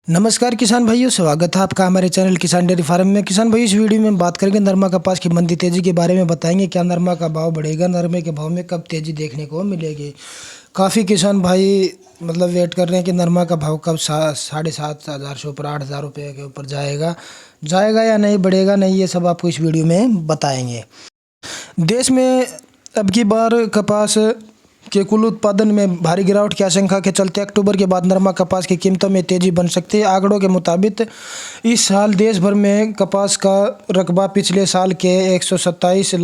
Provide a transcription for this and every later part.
नमस्कार किसान भाइयों, स्वागत है आपका हमारे चैनल किसान डेयरी फार्म में। किसान भाई, इस वीडियो में बात करेंगे नरमा कपास की मंदी तेजी के बारे में। बताएंगे क्या नरमा का भाव बढ़ेगा, नरमे के भाव में कब तेजी देखने को मिलेगी। काफ़ी किसान भाई वेट कर रहे हैं कि नरमा का भाव कब 7,500 से ऊपर 8,000 रुपये के ऊपर जाएगा या नहीं, बढ़ेगा नहीं, ये सब आपको इस वीडियो में बताएंगे। देश में अब की बार कपास के कुल उत्पादन में भारी गिरावट की आशंका के चलते अक्टूबर के बाद नरमा कपास की कीमतों में तेजी बन सकती है। आंकड़ों के मुताबिक इस साल देश भर में कपास का रकबा पिछले साल के 127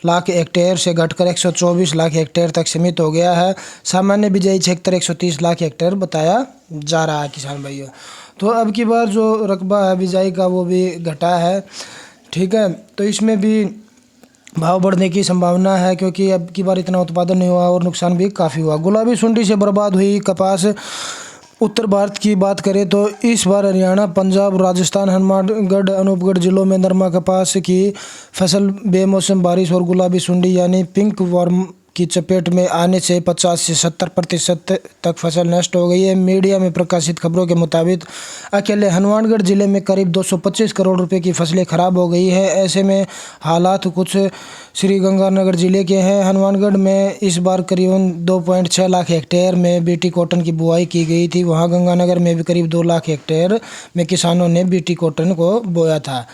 लाख हेक्टेयर से घटकर 124 लाख हेक्टेयर तक सीमित हो गया है। सामान्य बिजाई क्षेत्र 130 लाख हेक्टेयर बताया जा रहा है किसान भाइयों। तो अब की बार जो रकबा है बिजाई का वो भी घटा है, ठीक है। तो इसमें भी भाव बढ़ने की संभावना है, क्योंकि अब की बार इतना उत्पादन नहीं हुआ और नुकसान भी काफ़ी हुआ। गुलाबी सुंडी से बर्बाद हुई कपास। उत्तर भारत की बात करें तो इस बार हरियाणा, पंजाब, राजस्थान, हनुमानगढ़, अनूपगढ़ जिलों में नरमा कपास की फसल बेमौसम बारिश और गुलाबी सुंडी यानी पिंक वर्म की चपेट में आने से 50 से 70% तक फसल नष्ट हो गई है। मीडिया में प्रकाशित खबरों के मुताबिक अकेले हनुमानगढ़ जिले में करीब 225 करोड़ रुपए की फसलें खराब हो गई है। ऐसे में हालात कुछ श्रीगंगानगर जिले के हैं। हनुमानगढ़ में इस बार करीबन 2.6 लाख हेक्टेयर में बीटी कॉटन की बुआई की गई थी। वहाँ गंगानगर में भी करीब 2 लाख हेक्टेयर में किसानों ने बीटी कॉटन को बोया था।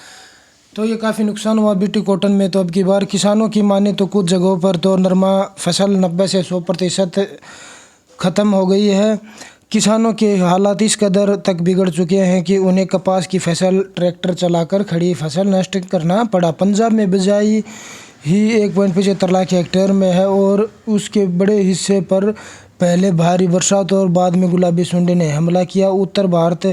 तो ये काफ़ी नुकसान हुआ बीटी कॉटन में। तो अब की बार किसानों की माने तो कुछ जगहों पर तो नरमा फसल 90 से 100% ख़त्म हो गई है। किसानों के हालात इस कदर तक बिगड़ चुके हैं कि उन्हें कपास की फसल ट्रैक्टर चलाकर खड़ी फसल नष्ट करना पड़ा। पंजाब में बिजाई ही 1.75 लाख हेक्टेयर में है और उसके बड़े हिस्से पर पहले भारी बरसात और बाद में गुलाबी सुंडी ने हमला किया। उत्तर भारत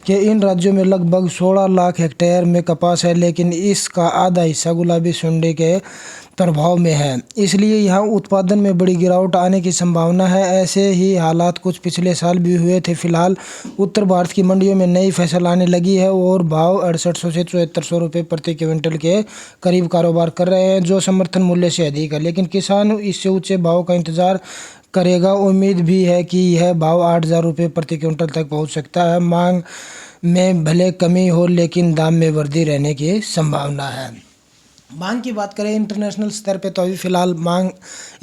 के इन राज्यों में लगभग 16 लाख हेक्टेयर में कपास है, लेकिन इसका आधा हिस्सा गुलाबी सुंडी के प्रभाव में है, इसलिए यहाँ उत्पादन में बड़ी गिरावट आने की संभावना है। ऐसे ही हालात कुछ पिछले साल भी हुए थे। फिलहाल उत्तर भारत की मंडियों में नई फसल आने लगी है और भाव 6800 से 7400 रुपये प्रति क्विंटल के करीब कारोबार कर रहे हैं, जो समर्थन मूल्य से अधिक है। लेकिन किसान इससे ऊँचे भाव का इंतजार करेगा। उम्मीद भी है कि यह भाव 8,000 रुपये प्रति क्विंटल तक पहुंच सकता है। मांग में भले कमी हो, लेकिन दाम में वृद्धि रहने की संभावना है। मांग की बात करें इंटरनेशनल स्तर पे तो अभी फ़िलहाल मांग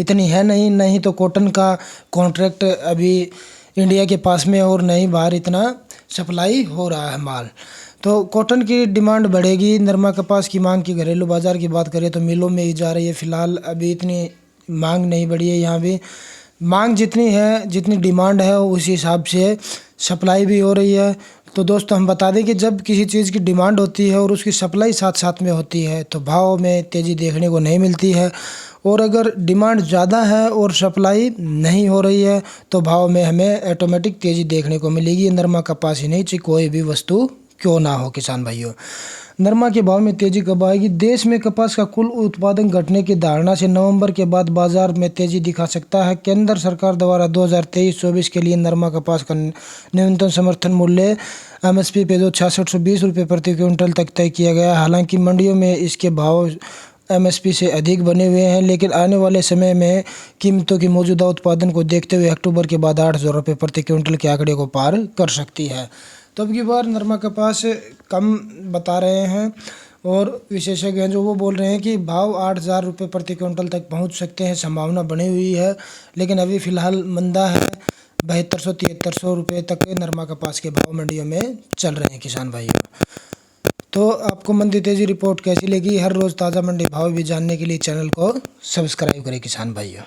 इतनी है नहीं तो कॉटन का कॉन्ट्रैक्ट अभी इंडिया के पास में और नहीं बाहर इतना सप्लाई हो रहा है माल। तो कॉटन की डिमांड बढ़ेगी। नरमा कपास की मांग की घरेलू बाज़ार की बात करें तो मिलों में ही जा रही है। फ़िलहाल अभी इतनी मांग नहीं बढ़ी है। यहाँ भी मांग जितनी है, जितनी डिमांड है उसी हिसाब से सप्लाई भी हो रही है। तो दोस्तों हम बता दें कि जब किसी चीज़ की डिमांड होती है और उसकी सप्लाई साथ साथ में होती है तो भाव में तेज़ी देखने को नहीं मिलती है। और अगर डिमांड ज़्यादा है और सप्लाई नहीं हो रही है तो भाव में हमें ऑटोमेटिक तेज़ी देखने को मिलेगी। नरमा कपास ही नहीं चाहिए, कोई भी वस्तु क्यों ना हो किसान भाइयों। नरमा के भाव में तेजी कब आएगी? देश में कपास का कुल उत्पादन घटने की धारणा से नवंबर के बाद बाजार में तेजी दिखा सकता है। केंद्र सरकार द्वारा 2023-24 के लिए नरमा कपास का न्यूनतम समर्थन मूल्य एमएसपी पे जो 6620 रुपये प्रति क्विंटल तक तय किया गया। हालांकि मंडियों में इसके भाव एमएसपी से अधिक बने हुए हैं, लेकिन आने वाले समय में कीमतों की मौजूदा उत्पादन को देखते हुए अक्टूबर के बाद 8,000 रुपये प्रति क्विंटल के आंकड़े को पार कर सकती है। तो अब की बार नरमा कपास कम बता रहे हैं और विशेषज्ञ हैं जो वो बोल रहे हैं कि भाव 8,000 रुपये प्रति क्विंटल तक पहुंच सकते हैं, संभावना बनी हुई है। लेकिन अभी फ़िलहाल मंदा है। 7200-7300 रुपये तक नरमा कपास के भाव मंडियों में चल रहे हैं किसान भाइयों। तो आपको मंडी तेजी रिपोर्ट कैसी लगी? हर रोज़ ताज़ा मंडी भाव भी जानने के लिए चैनल को सब्सक्राइब करें किसान भाइयों।